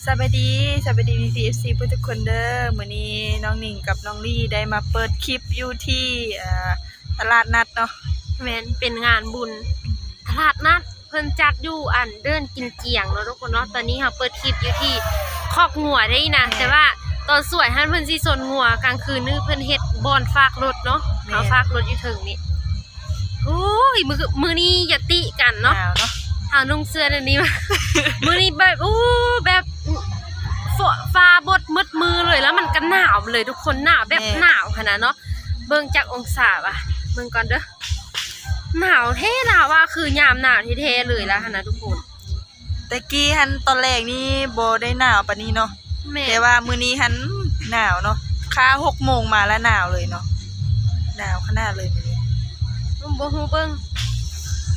สวัสดีPFC ทุกคนเด้อมื้อนี้น้องหนิงกับน้องลี่ได้มาเปิดคลิปอยู่ที่ตลาดนัดเนาะแม่นเป็นงานบุญตลาดนัดเพิ่นจัดอยู่อันเดินกินเกียงเนาะทุกคนเนาะตอนนี้เราเปิดคลิปอยู่ที่คอกงัวได้นะแต่ว่าตอนสวยหันเพิ่นสิสนงัวกลางคืนนึกเพิ่นเฮ็ดบ่อนฝากรถเนาะเฮาฝากรถอยู่ถึงนี่โอ้ยมื้อนี้อย่าติกันเนาะเฮานุ่งเสื้ออันนี้มา มื้อนี้แบบแบบฟ้าบดมืดมือเลยแล้วมันก็หนาวเลยทุกคนหนาวแบบหนาวขนาดเนาะเบิ่งจากองศาว่ะเบิ่งก่อนเด้อหนาวเท่หนาวว่าคือยามหนาวเท่ๆเลยแล้วนะทุกคนแต่กี้หันตอนแรกนี่บ่ได้หนาวปานนี้เนาะแต่ว่ามื้อนี้หันหนาวเนาะค่า 6 โมงมาแล้วหนาวเลยเนาะหนาวขนาดเลยมื้อนี้บ่ฮู้เบิ่ง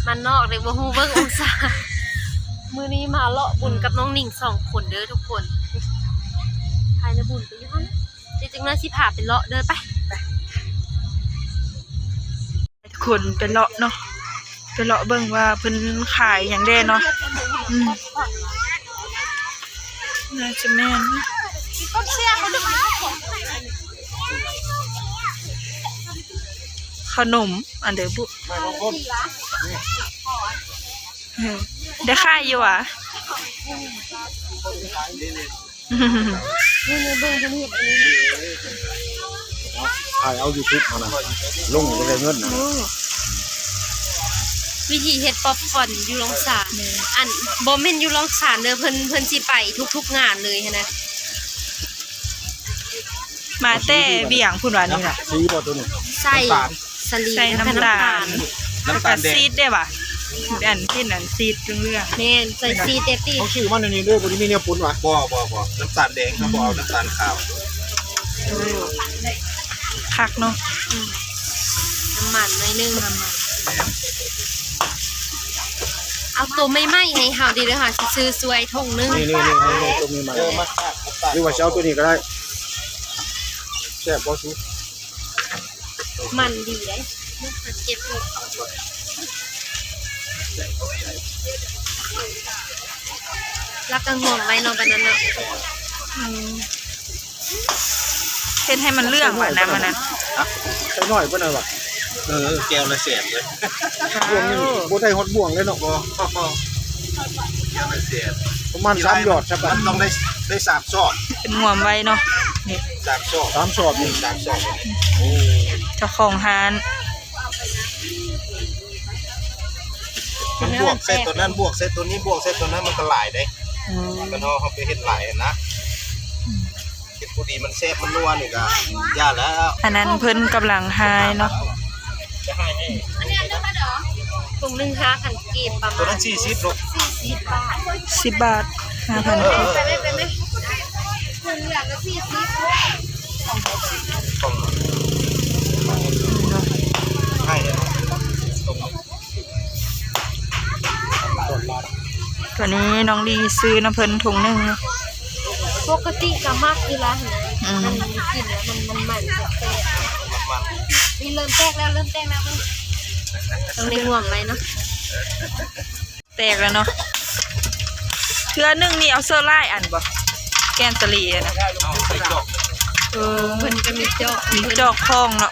มันนอกเลยบ่ฮู้เบิ่งองศามื้อนี้มาเลาะบุญกับน้องหนิง2คนเด้อทุกคนภายในบุญไปอยู่หั่นจริงๆแล้วสิพาไปเลาะเด้อไปทุกคนไปเลาะเนาะไปเลาะเบิ่งว่าเพิ่นขายหยังแด่เนาะน่าจะแม่นต้นเสียเขาดึกขนมอันเดบุได้ขายอยู่อ่ะนี่เบิ่งเพิ่นเฮ็ดอันนี้ถ่ายเอา YouTube มานะลงไปเลยเงินนะวิธีเฮ็ดป๊อปคอร์นอยู่โรงสารอันบ่แม่นอยู่โรงสารเด้อเพิ่นสิไปทุกๆงานเลยนะมาแต่เบี่ยงพุ่นว่านี่ล่ะซีบ่ตัวนี้ใส่สลีใส่น้ำตาลแดงซีดได้ป่ะอันที่นั่นซีดเรื่องแม่นใส่ซีดเต็มที่เขาชื่อมันอันนี้ด้วยบ่ได้มีแนวปุ้นว่ะบ่น้ำตาลแดงครับบ่เอาน้ำตาลขาวคักเนาะน้ำมันหน่อยนึงเอาตัวไม่ไหม้ให้เฮาดีเด้อค่ะซื้อสวยถุงนึงนี่ตัวนี้มาหรือว่าจะเอาตัวนี้ก็ได้แซ่บบ่ซุมันดีเด้เก็บหมดแล้วก็ห่วงไว้เนาะบัดนั้นเนาะเฮ็ดให้มันเรื่องว่าน้ำมันน่ะใส่น้อยเพิ่นน่ะว่ะแก้วละแสบเลยบ่วงนี่บ่ได้ฮอดบ่วงเลยเนาะบ่แก้วละแสบประมาณ3หยอดใช่ป่ะมันต้องได้3ซอดเป็นงวมไว้เนาะนี่3ซอด3ซอดนี่3ซอดโอ้เจ้าของร้านมันบวกเซตตัวนั้นบวกเซตตัวนี้บวกเซตตัวนั้นมันก็หลายได้กันเขาไปเห็นหลายนะเห็ดผู้ดีมันแซ่บมันนัวนี่ก็ยากแล้วอันนั้นเพิ่นกำลังหายเนาะจะให้อันนี้เด้อค่ะเด้อถุงนึง5,000กีบประมาณตัวนั้น40ลูก40 บาท10 บาท 5,000 กีบไปไหมถุงเหลืองก็40ให้ตัวนี้น้องลีซื้อน้ำเพิ่นถุงนึงปกติก็มักอยู่แล้วมันกินแล้วมันมันแตกนี่เริ่มแตกแล้วต้องในห่วงไว้เนาะแตกแล้วเนาะเทื่อนึงนี่เอาเสื้อลายอันบ่แกนสลีนะเพิ่นก็มีจอกพองเนาะ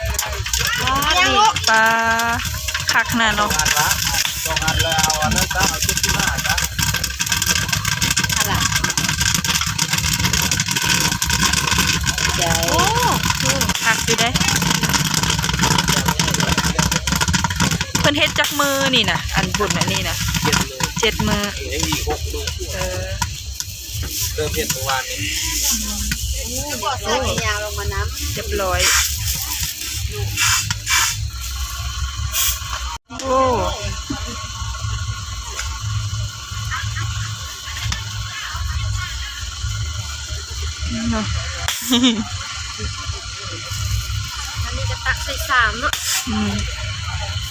ปลาคักน่ะเนาะโอ้คักอยู่ได้เพิ่นเฮ็ดจักมือนี่น่ะอันบุญน่ะนี่น่ะ7 มือเริ่มเฮ็ดเมื่อวานนี้บ่ใส่ยาวลงมาน้ำเรียบร้อยโอ้เนาะอันนี้จะตักใส่3เนาะ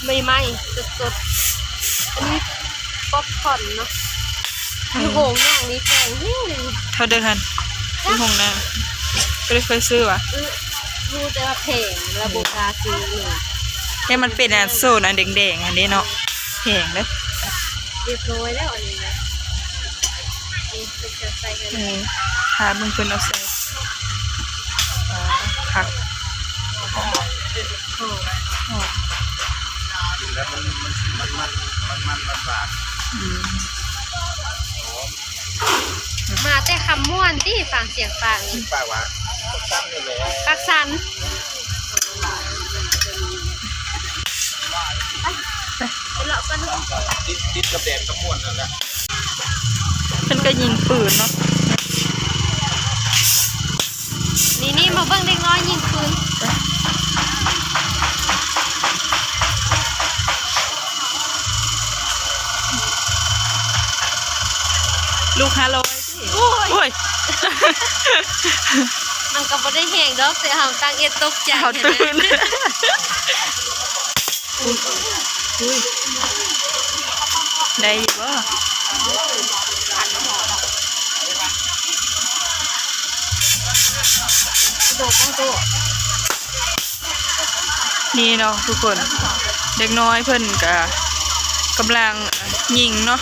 ไม่ไหม้สดๆอันนี้ป๊อปคอร์นเนาะอยู่โหงอย่างนี้แพงยิ่งเลยเท่าเดิมกันที่โหงนะก็เลยเคยซื้อว่ะรู้แต่ว่าแพงระบบการซื้อเนี่ยมันเป็นอันโซนอันแดงๆอันนี้เนาะแพงเลยเรียบร้อยแล้วอันนี้นะ เ เป็นเสือใส่กัน หาเบิ่งเพิ่นเอาใส่ผัก กินแล้วมันหวาน อืม มาแต่คำม่วนที่ฟังเสียงปากนี่ ป้าว่าตั้งนี่แหละ ปักสันไปเลาะกัน ติดกระแดงกระม่วนนั่นแหละ เพิ่นก็ยิงปืนเนาะ นี่มาเบิ่งเด็กน้อยยิงปืน ลูก500สิโอ้ย มันก็บ่ได้แหงดอกแต่เฮาตั้งเอ็ดตกใจ เขาตื่นได้อยู่บ่นี่เนาะทุกคนเด็กน้อยเพิ่นก็กำลังยิงเนาะ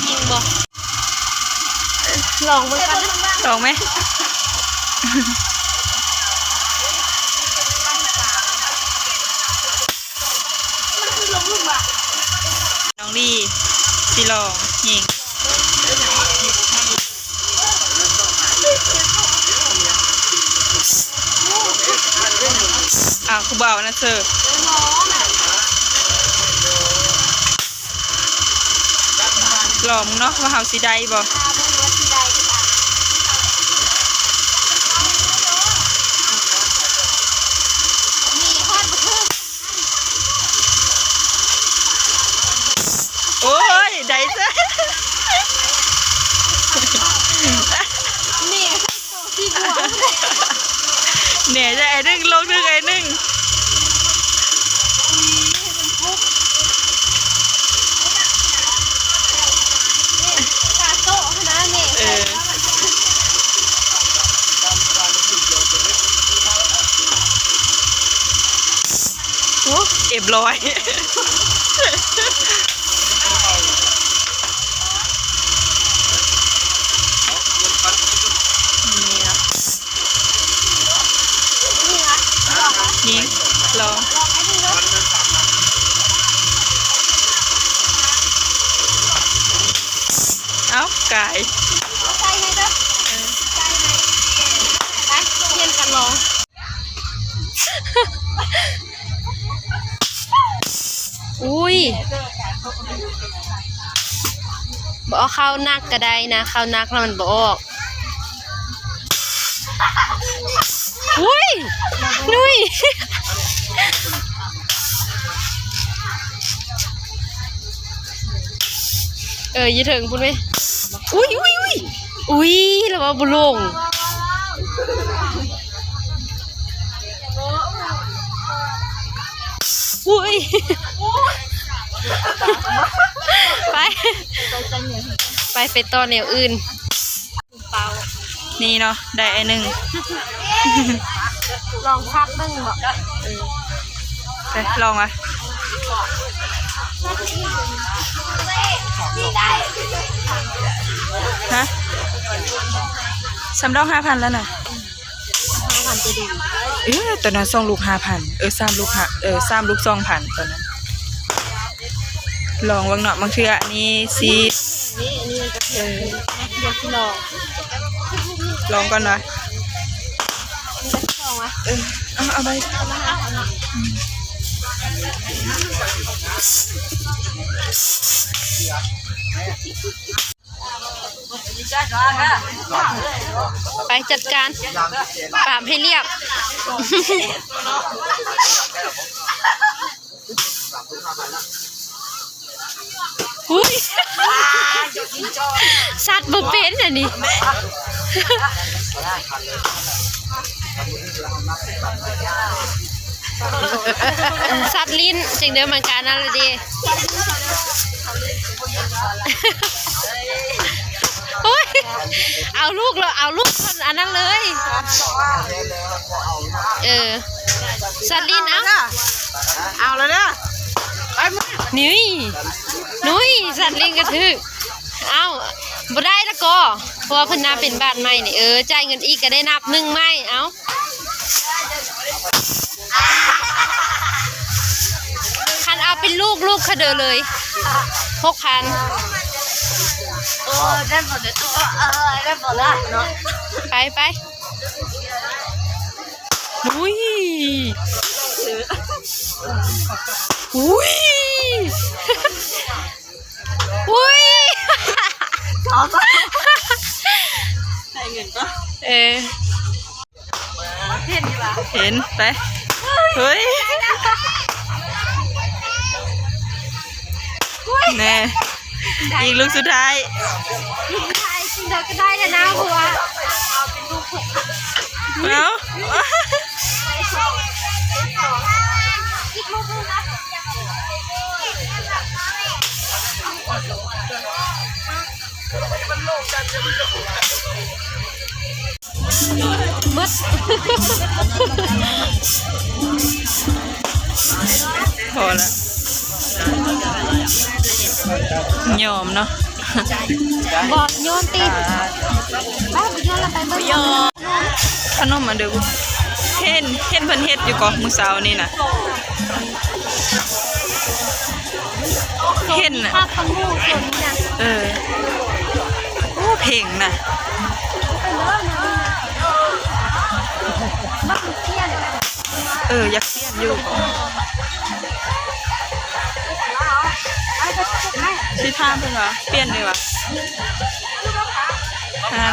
ยิงบ่ลองเบิ่งกันนะ ลองไหม น้องดีสิลองยิงครูบ่าวนะเธอลองเนาะว่าเฮาสิได้บ่โอ้ยได้ซะ นี่ที่หัว เนี่ยจะไอ้นึ่งลงนึงไอ้นึ่ง กาโต้นะนี่ โอ้เอ็บร้อยยิงลองเอ้าไก่ ใส่ให้เด้อใส่ให้ไปเรียนกันลองอุ้ยบ่เอาเข้านักก็ได้นะเข้านักแล้วมันบ่ออกอุ้ยนุ้ยอย่าถึงพูดไหมอุ้ยแล้วว่าบุลงอุ้ยไปต่อแนวอื่นเปล่า นี่เนาะได้ไอ้หนึ่ง ลองพักบ้างบ่ ไปลองอ่ะฮะสำรอง5,000แล้วน่ะ 5,000จะดี ตอนนั้น2ลูก5,0003ลูก3ลูก2,000ตอนนั้นลองวางเนาะบางเทื่ออันนี้สิ นี่อันนี้มันจะเดี๋ยวสิลอง ลองก่อนหน่อย มันจะลองวะ เอาไปไปจัดการปราบให้เรียบอุ้ยสัตว์บ่เป็นอันนี้สัตว์ลิ้นสิ่งเดิมเหมือนกันนั่นแหละดิโอ้ยเอาลูกคนอันนั้นเลยสัตว์ลิ้นเอา เอาแล้วเนี่ยไป นุ้ยสัตว์ลิงกระทึกเอ้าบ่ได้ละก็เพราะว่าเพิ่นนับเป็นบาทใหม่นี่จ่ายเงินอีกก็ได้นับ1ไม้เอ้าคันเอาเป็นลูกเขาเด้อเลย 6,000ได้หมดเลยได้หมดละเนาะไปอุ้ยอุ้ยอุ้ยชอบได้เงินปะเห็นดีวะเห็นไปเฮ้ยแน่อีกลูกสุดท้ายจริงเดี๋ยวก็ได้เลยนะหัวเอามึดพอละยอมเนาะบอกโยนติดบ้าโยนละไปบ่ยอมขนมมาดูเห็นเพิ่นเฮ็ดอยู่ก่อนมื้อเช้านี่น่ะเห็นน่ะโอ้เพลงน่ะอยากเปลี่ยนอยู่สิถามเพิ่นว่าเปลี่ยนดีวะ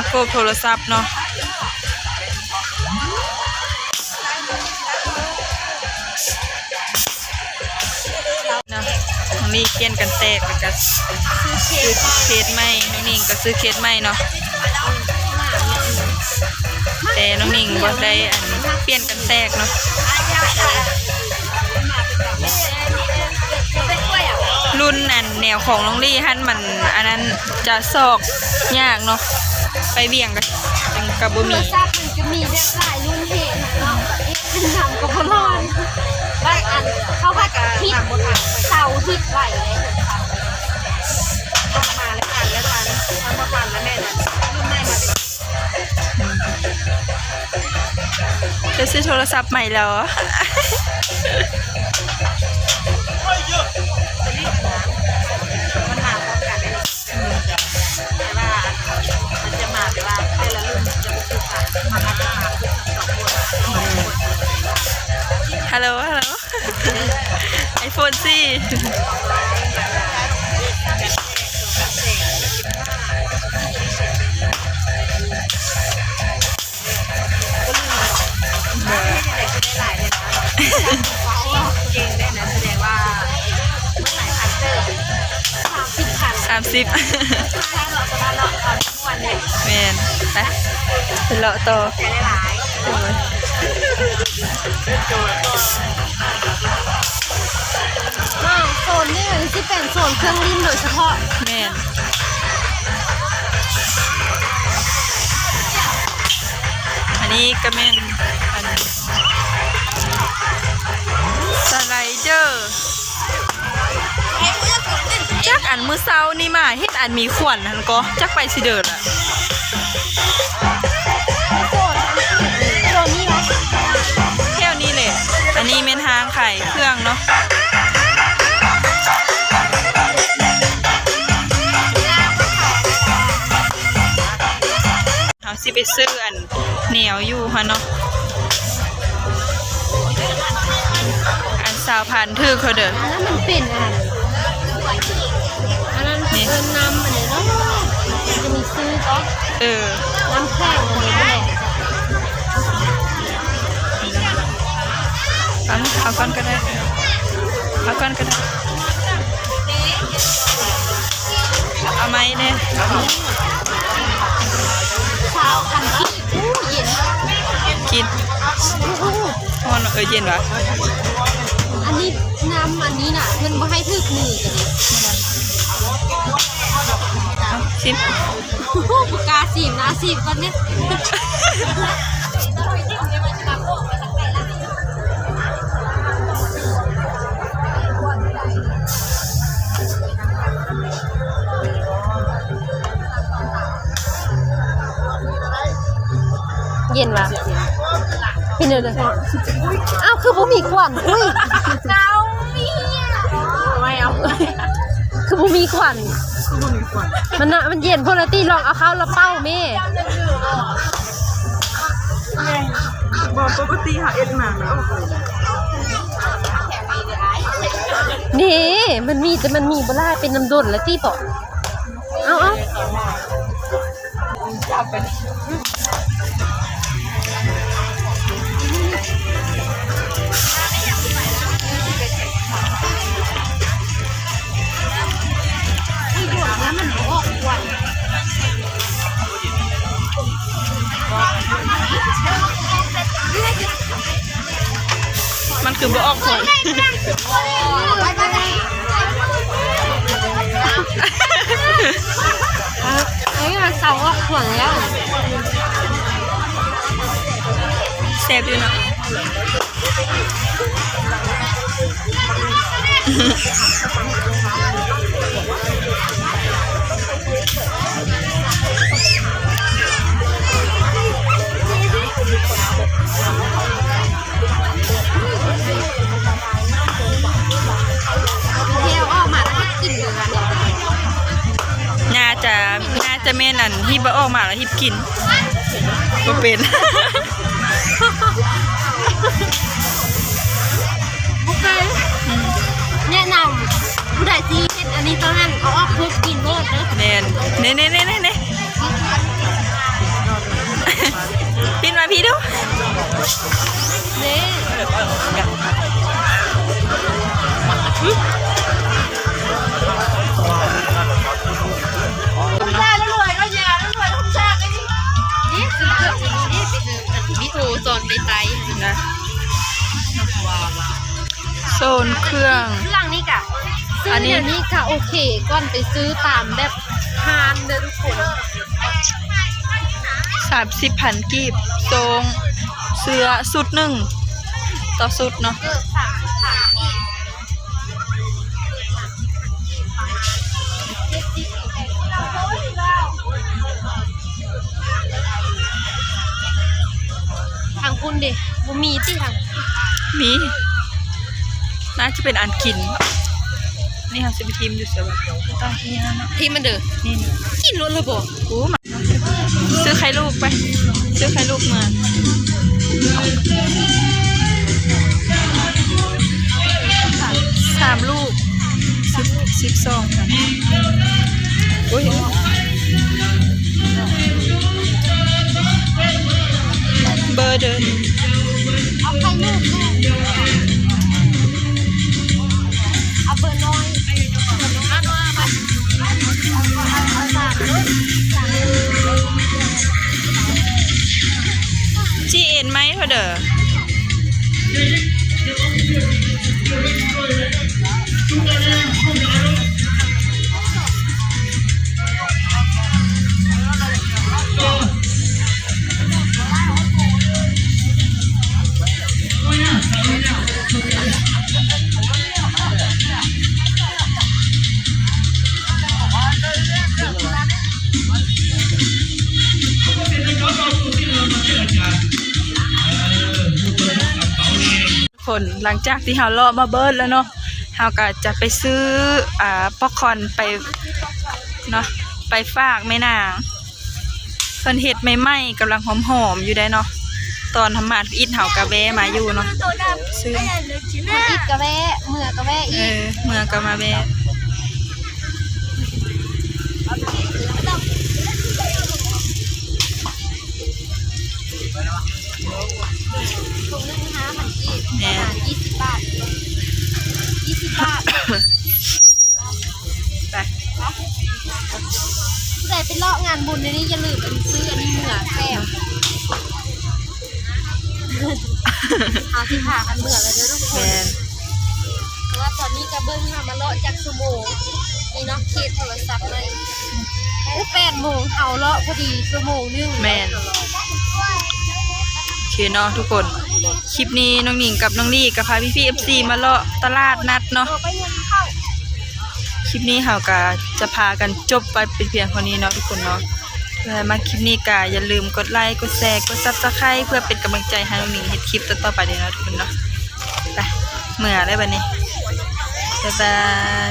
โกบโทรศัพท์เนาะน้องนี่เปลี่ยนกันแตกแล้วก็ซื้อเคสใหม่น้องนิ่งก็ซื้อเคสใหม่เนาะแต่น้องนิ่งบ่ได้เปลี่ยนกันแตกเนาะรุ่นแนวของน้องลี่ฮั่นมันอันนั้นจะซอกยากเนาะไปเบี่ยงกันจังกะบ่มีจะมีแบบหลายรุ่นเหตุเนาะเป็นทำกับพลอนบางอันเขาว่ากับฮิตเสาฮิตไหวเลยต้องมาแล้วกันแล้วกันทำมาฟันแล้วแม่นั่นรุ่นใหม่มาจะซื้อโทรศัพท์ใหม่แล้วฮัลโหลiPhone 4เก่งได้นะแสดงว่าเมื่อไหร่คันเตอร์30 ถ้าเราจะมาเลาะตอนทุกวันเลยแมนไปเลาะต่อใช้หลายโซนนี่ที่เป็นโซนเครื่องลิ้นโดยเฉพาะแมนอันนี้ก็แมนสไลเดอร์จักอันมือเซานี่มาเฮ็ดอันมีขวัญนั่นก็จักไปสิเดินอ่ะโซนนี้ไหมเที่ยวนี้เลยอันนี้เป็นทางไข่เครื่องเนาะเอาสิไปซื้ออันเหนียวอยู่ฮะเนาะอัน20,000ถือเขาเด้อแล้วมันเป็นอันนั้นเป็นน้ำอันนี้เนาะจะมีซื้อก็น้ำแข็งอันนี้แหละเอาก้อนก็ได้เอาไหมเนี่ย1,000 กินกินมันเย็นวะอันนี้น้ำอันนี้น่ะมันไม่ให้ถึกมือกันเลยชิมปากกาสีนะสีก่อนเนี่ย ย็นวะเป็นเด้ออ้าวคือบ่มีควันอุ้ยเอามีไม่เอาคือบ่มีควันมันน่ะมันเย็นพอละตีลองเอาเข้าละเป้าแม่ บอกปกติค่ะเอ็ดมาแล้ว นี่มันมีแต่มันมีบ่ล่าเป็นน้ำดนแล้วตีบอกเอามันคือบ่ออกผล เอ้ยมันเสาออกขวดแล้ว แซ่บอยู่เนาะน่าจะแม่นั่นที่บ่ออกมาแล้วที่กินบ่เป็น โอเคแนะนำผู้ใดที่เห็นอันนี้ตอนนั้นเอาออกเพื่อกินโลดเด้อ แม่นเน่ปินมาพี่ดู เน่นี่ซื้อเกือบนี่ไปซื้อมิโทรโซนไปไต นะโซนเครื่อง เครื่องนี่กะซื้อเดี๋ยวนี้ค่ะโอเคก่อนไปซื้อตามแบบทานเด้อทุกคน 30,000 กีบทรงเสื้อสุดหนึ่งต่อสุดเนาะ เกิด30 ขาอีกทางคุณดิบ่มีที่ทาง มีน่าจะเป็นอันกิน นี่ค่ะจะไปทีมอยู่เสียบ้างต้องที่นั่นเนาะ ที่มันเด้อ นี่ กินรถระบบ โอ้มาซื้อไข่ลูกไป ซื้อไข่ลูกมา3 ลูก12ค่ะโอ้ยเบอร์เดิน เอาไข่ลูกเอาเบอร์น้อยจีเอ็นไหมพ่อเด้อคนหลังจากที่เราเลาะมาเบิร์ดแล้วเนาะเราก็จะไปซื้อป๊อปคอร์นไปเนาะไปฝากแม่นางเพิ่นเฮ็ดใหม่ๆกำลังหอมๆอยู่ได้เนาะตอนทำมาอิดเฮากะแวะมาอยู่เนาะซื้อ อีกกะแวะเมื่อกะแวะอีก เมื่อก็มาแวะ ถุงนึง5,000กีบ แม่ 20 บาท20 บาท ไป ผู้ใดไปเลาะงานบุญในนี้อย่าลืมอันซื้ออันนี้เหงื่อแก้มเอาที่ผ่ากันเหงื่อเลยเด้อทุกค แม่ น เพราะว่าตอนนี้กระเบื้องมาเลาะจากชั่วโมงนี่เนาะเขตโทรศัพท์เลย8 โมงเอาเลาะพอดีชั่วโมงนึง แม่นโอเคเนาะทุกคนคลิปนี้น้องหนิงกับน้องลี่กับพาพี่ๆ FC มาเลาะตลาดนัดเนาะ ไปยังเข้า คลิปนี้เราก็จะพากันจบไปเป็นเพียงเท่านี้เนาะทุกคนเนาะ และมาคลิปนี้ก็อย่าลืมกดไลค์กดแชร์กด Subscribe เพื่อเป็นกำลังใจให้น้องหนิงเฮ็ดคลิปต่อๆไปเด้อเนาะทุกคนเนาะไปเมื่อได้บัดนี้บ๊ายบาย